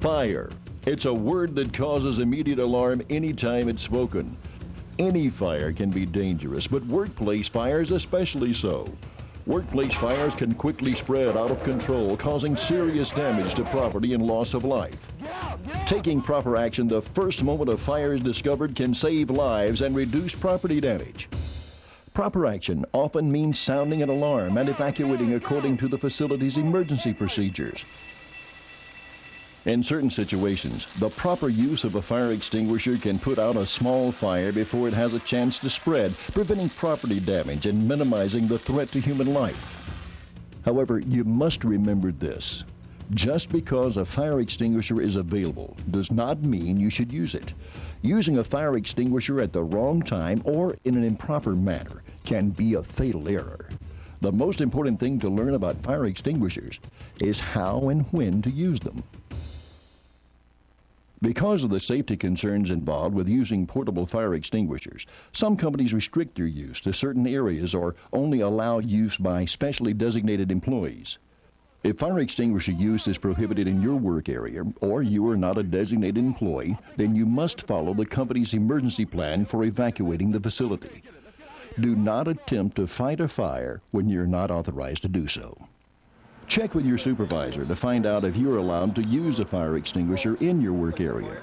Fire. It's a word that causes immediate alarm anytime it's spoken. Any fire can be dangerous, but workplace fires especially so. Workplace fires can quickly spread out of control, causing serious damage to property and loss of life. Taking proper action the first moment a fire is discovered can save lives and reduce property damage. Proper action often means sounding an alarm and evacuating according to the facility's emergency procedures. In certain situations, the proper use of a fire extinguisher can put out a small fire before it has a chance to spread, preventing property damage and minimizing the threat to human life. However, you must remember this. Just because a fire extinguisher is available does not mean you should use it. Using a fire extinguisher at the wrong time or in an improper manner can be a fatal error. The most important thing to learn about fire extinguishers is how and when to use them. Because of the safety concerns involved with using portable fire extinguishers, some companies restrict their use to certain areas or only allow use by specially designated employees. If fire extinguisher use is prohibited in your work area or you are not a designated employee, then you must follow the company's emergency plan for evacuating the facility. Do not attempt to fight a fire when you're not authorized to do so. Check with your supervisor to find out if you're allowed to use a fire extinguisher in your work area.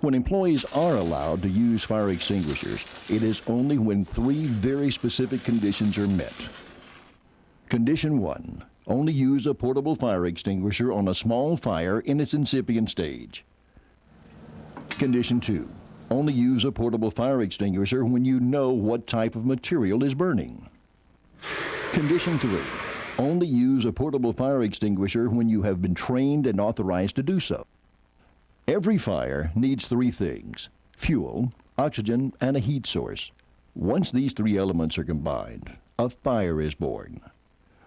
When employees are allowed to use fire extinguishers, it is only when 3 very specific conditions are met. Condition 1. Only use a portable fire extinguisher on a small fire in its incipient stage. Condition 2. Only use a portable fire extinguisher when you know what type of material is burning. Condition 3. Only use a portable fire extinguisher when you have been trained and authorized to do so. Every fire needs 3 things: fuel, oxygen, and a heat source. Once these 3 elements are combined, a fire is born.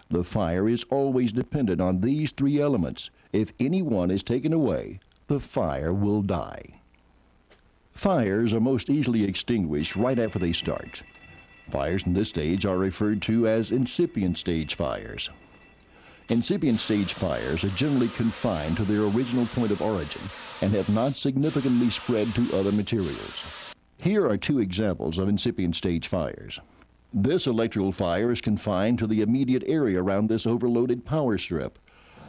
The fire is always dependent on these 3 elements. If any one is taken away, the fire will die. Fires are most easily extinguished right after they start. Fires in this stage are referred to as incipient stage fires. Incipient stage fires are generally confined to their original point of origin and have not significantly spread to other materials. Here are 2 examples of incipient stage fires. This electrical fire is confined to the immediate area around this overloaded power strip,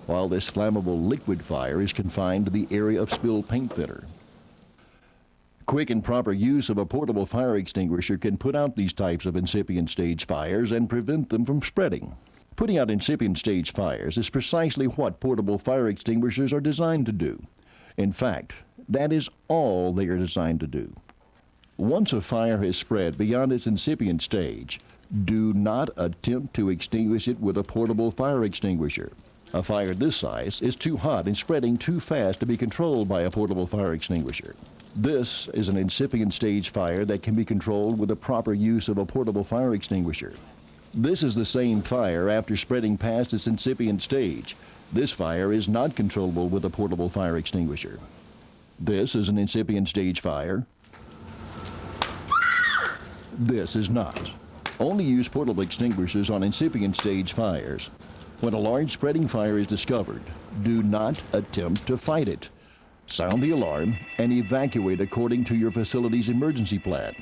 while this flammable liquid fire is confined to the area of spilled paint thinner. Quick and proper use of a portable fire extinguisher can put out these types of incipient stage fires and prevent them from spreading. Putting out incipient stage fires is precisely what portable fire extinguishers are designed to do. In fact, that is all they are designed to do. Once a fire has spread beyond its incipient stage, do not attempt to extinguish it with a portable fire extinguisher. A fire this size is too hot and spreading too fast to be controlled by a portable fire extinguisher. This is an incipient stage fire that can be controlled with the proper use of a portable fire extinguisher. This is the same fire after spreading past its incipient stage. This fire is not controllable with a portable fire extinguisher. This is an incipient stage fire. This is not. Only use portable extinguishers on incipient stage fires. When a large spreading fire is discovered, do not attempt to fight it. Sound the alarm and evacuate according to your facility's emergency plan.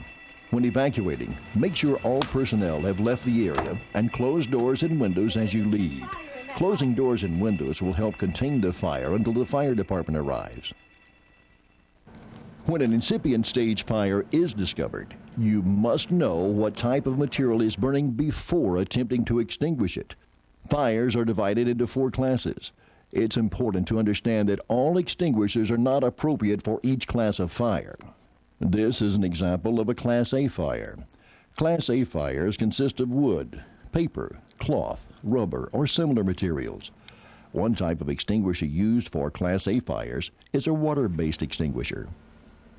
When evacuating, make sure all personnel have left the area and close doors and windows as you leave. Closing doors and windows will help contain the fire until the fire department arrives. When an incipient stage fire is discovered, you must know what type of material is burning before attempting to extinguish it. Fires are divided into 4 classes. It's important to understand that all extinguishers are not appropriate for each class of fire. This is an example of a Class A fire. Class A fires consist of wood, paper, cloth, rubber, or similar materials. One type of extinguisher used for Class A fires is a water-based extinguisher.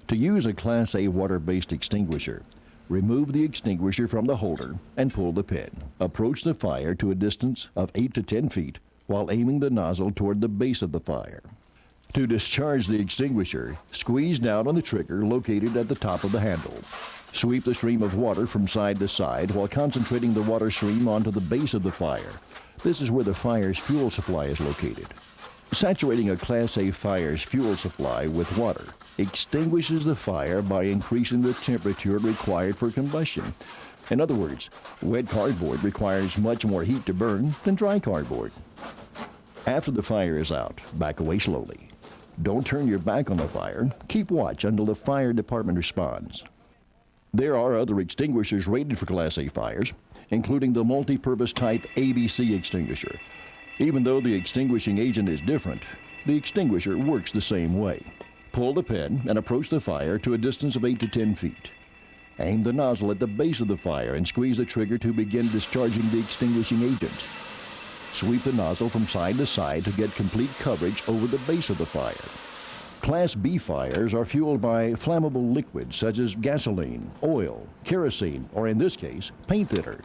To use a Class A water-based extinguisher, remove the extinguisher from the holder and pull the pin. Approach the fire to a distance of 8 to 10 feet while aiming the nozzle toward the base of the fire. To discharge the extinguisher, squeeze down on the trigger located at the top of the handle. Sweep the stream of water from side to side while concentrating the water stream onto the base of the fire. This is where the fire's fuel supply is located. Saturating a Class A fire's fuel supply with water extinguishes the fire by increasing the temperature required for combustion. In other words, wet cardboard requires much more heat to burn than dry cardboard. After the fire is out, back away slowly. Don't turn your back on the fire. Keep watch until the fire department responds. There are other extinguishers rated for Class A fires, including the multi-purpose type ABC extinguisher. Even though the extinguishing agent is different, the extinguisher works the same way. Pull the pin and approach the fire to a distance of 8 to 10 feet. Aim the nozzle at the base of the fire and squeeze the trigger to begin discharging the extinguishing agent. Sweep the nozzle from side to side to get complete coverage over the base of the fire. Class B fires are fueled by flammable liquids such as gasoline, oil, kerosene, or in this case, paint thinner.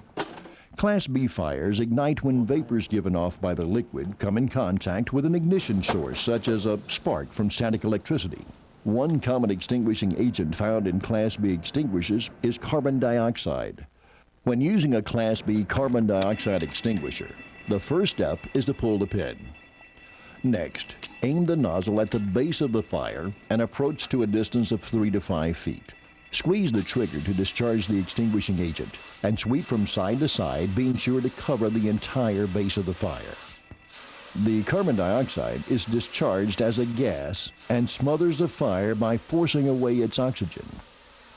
Class B fires ignite when vapors given off by the liquid come in contact with an ignition source, such as a spark from static electricity. One common extinguishing agent found in Class B extinguishers is carbon dioxide. When using a Class B carbon dioxide extinguisher, the first step is to pull the pin. Next, aim the nozzle at the base of the fire and approach to a distance of 3 to 5 feet. Squeeze the trigger to discharge the extinguishing agent and sweep from side to side, being sure to cover the entire base of the fire. The carbon dioxide is discharged as a gas and smothers the fire by forcing away its oxygen.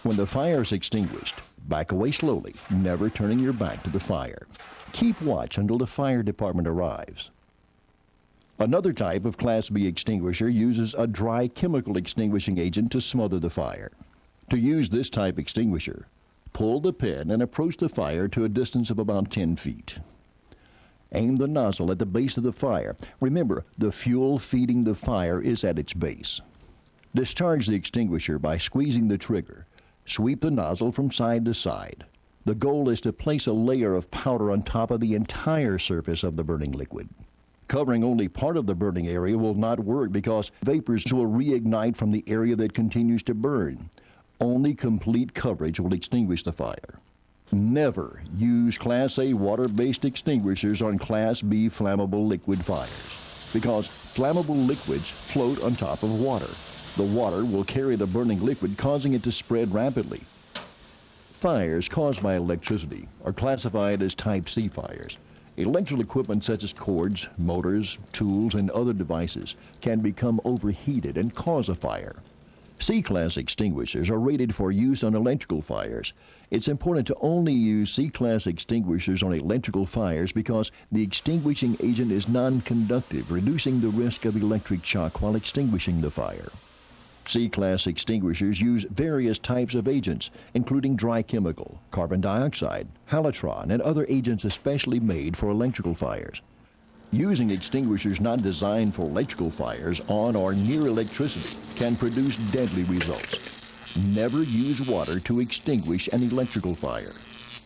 When the fire is extinguished, back away slowly, never turning your back to the fire. Keep watch until the fire department arrives. Another type of Class B extinguisher uses a dry chemical extinguishing agent to smother the fire. To use this type extinguisher, pull the pin and approach the fire to a distance of about 10 feet. Aim the nozzle at the base of the fire. Remember, the fuel feeding the fire is at its base. Discharge the extinguisher by squeezing the trigger. Sweep the nozzle from side to side. The goal is to place a layer of powder on top of the entire surface of the burning liquid. Covering only part of the burning area will not work because vapors will reignite from the area that continues to burn. Only complete coverage will extinguish the fire. Never use Class A water-based extinguishers on Class B flammable liquid fires because flammable liquids float on top of water. The water will carry the burning liquid, causing it to spread rapidly. Fires caused by electricity are classified as Type C fires. Electrical equipment such as cords, motors, tools, and other devices can become overheated and cause a fire. C-class extinguishers are rated for use on electrical fires. It's important to only use C-class extinguishers on electrical fires because the extinguishing agent is non-conductive, reducing the risk of electric shock while extinguishing the fire. C-class extinguishers use various types of agents, including dry chemical, carbon dioxide, halotron, and other agents especially made for electrical fires. Using extinguishers not designed for electrical fires on or near electricity can produce deadly results. Never use water to extinguish an electrical fire.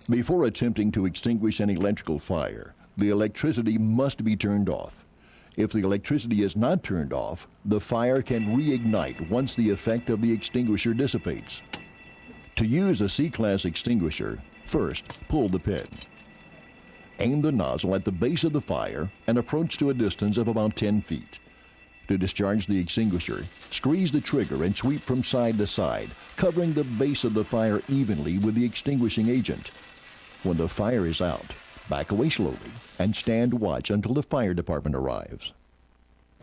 Before attempting to extinguish an electrical fire, the electricity must be turned off. If the electricity is not turned off, the fire can reignite once the effect of the extinguisher dissipates. To use a C-class extinguisher, first pull the pin. Aim the nozzle at the base of the fire and approach to a distance of about 10 feet. To discharge the extinguisher, squeeze the trigger and sweep from side to side, covering the base of the fire evenly with the extinguishing agent. When the fire is out, back away slowly and stand watch until the fire department arrives.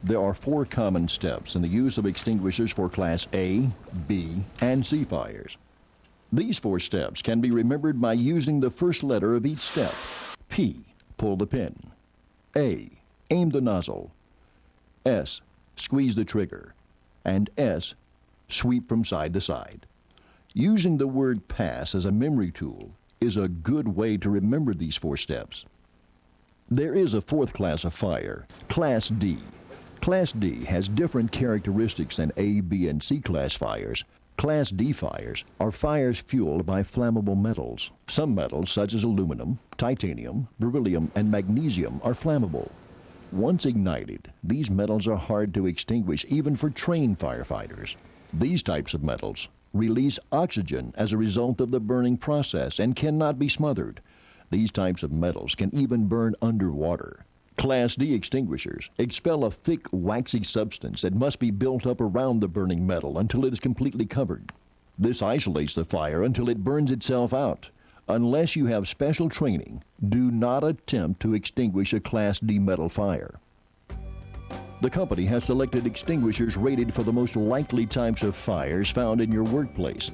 There are 4 common steps in the use of extinguishers for Class A, B, and C fires. These 4 steps can be remembered by using the first letter of each step. P, pull the pin. A, aim the nozzle. S, squeeze the trigger. And S, sweep from side to side. Using the word pass as a memory tool is a good way to remember these 4 steps. There is a 4th class of fire, Class D. Class D has different characteristics than A, B, and C class fires. Class D fires are fires fueled by flammable metals. Some metals, such as aluminum, titanium, beryllium, and magnesium, are flammable. Once ignited, these metals are hard to extinguish even for trained firefighters. These types of metals release oxygen as a result of the burning process and cannot be smothered. These types of metals can even burn underwater. Class D extinguishers expel a thick, waxy substance that must be built up around the burning metal until it is completely covered. This isolates the fire until it burns itself out. Unless you have special training, do not attempt to extinguish a Class D metal fire. The company has selected extinguishers rated for the most likely types of fires found in your workplace.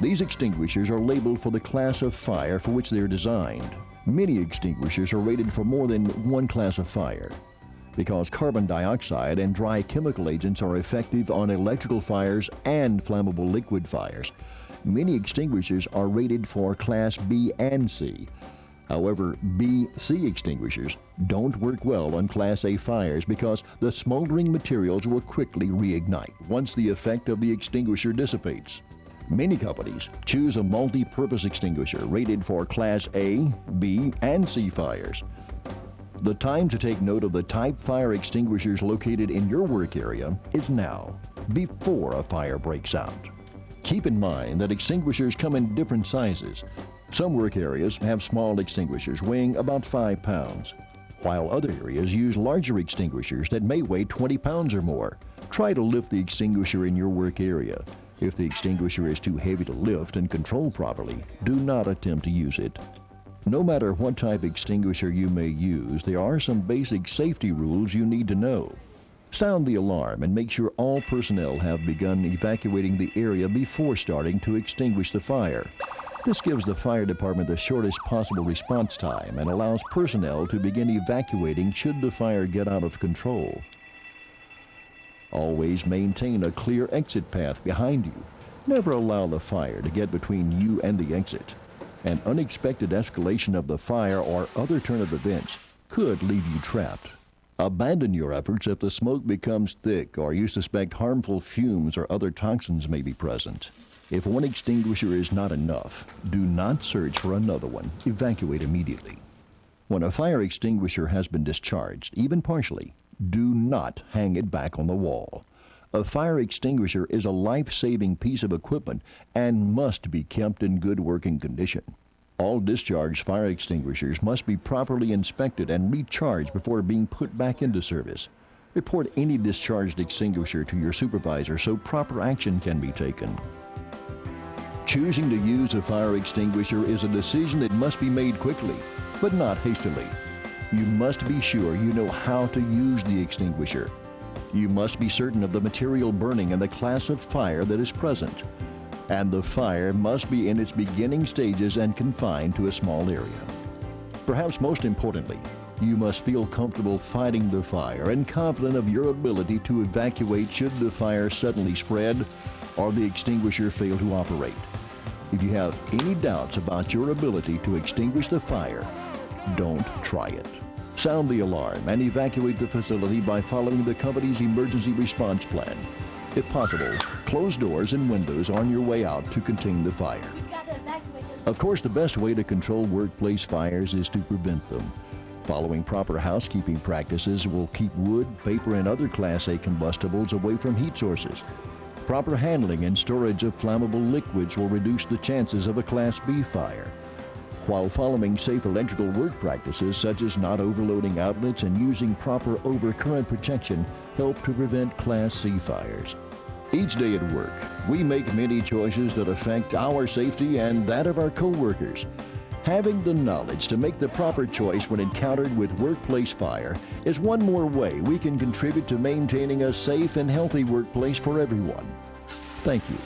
These extinguishers are labeled for the class of fire for which they are designed. Many extinguishers are rated for more than one class of fire. Because carbon dioxide and dry chemical agents are effective on electrical fires and flammable liquid fires, many extinguishers are rated for Class B and C. However, B, C extinguishers don't work well on Class A fires because the smoldering materials will quickly reignite once the effect of the extinguisher dissipates. Many companies choose a multi-purpose extinguisher rated for Class A, B, and C fires. The time to take note of the type fire extinguishers located in your work area is now, before a fire breaks out. Keep in mind that extinguishers come in different sizes. Some work areas have small extinguishers weighing about 5 pounds, while other areas use larger extinguishers that may weigh 20 pounds or more. Try to lift the extinguisher in your work area. If the extinguisher is too heavy to lift and control properly, do not attempt to use it. No matter what type extinguisher you may use, there are some basic safety rules you need to know. Sound the alarm and make sure all personnel have begun evacuating the area before starting to extinguish the fire. This gives the fire department the shortest possible response time and allows personnel to begin evacuating should the fire get out of control. Always maintain a clear exit path behind you. Never allow the fire to get between you and the exit. An unexpected escalation of the fire or other turn of events could leave you trapped. Abandon your efforts if the smoke becomes thick or you suspect harmful fumes or other toxins may be present. If one extinguisher is not enough, do not search for another one. Evacuate immediately. When a fire extinguisher has been discharged, even partially, do not hang it back on the wall. A fire extinguisher is a life-saving piece of equipment and must be kept in good working condition. All discharged fire extinguishers must be properly inspected and recharged before being put back into service. Report any discharged extinguisher to your supervisor so proper action can be taken. Choosing to use a fire extinguisher is a decision that must be made quickly, but not hastily. You must be sure you know how to use the extinguisher. You must be certain of the material burning and the class of fire that is present. And the fire must be in its beginning stages and confined to a small area. Perhaps most importantly, you must feel comfortable fighting the fire and confident of your ability to evacuate should the fire suddenly spread or the extinguisher fail to operate. If you have any doubts about your ability to extinguish the fire, don't try it. Sound the alarm and evacuate the facility by following the company's emergency response plan. If possible, close doors and windows on your way out to contain the fire. Of course, the best way to control workplace fires is to prevent them. Following proper housekeeping practices will keep wood, paper, and other Class A combustibles away from heat sources. Proper handling and storage of flammable liquids will reduce the chances of a Class B fire, while following safe electrical work practices such as not overloading outlets and using proper overcurrent protection help to prevent Class C fires. Each day at work, we make many choices that affect our safety and that of our co-workers. Having the knowledge to make the proper choice when encountered with workplace fire is one more way we can contribute to maintaining a safe and healthy workplace for everyone. Thank you.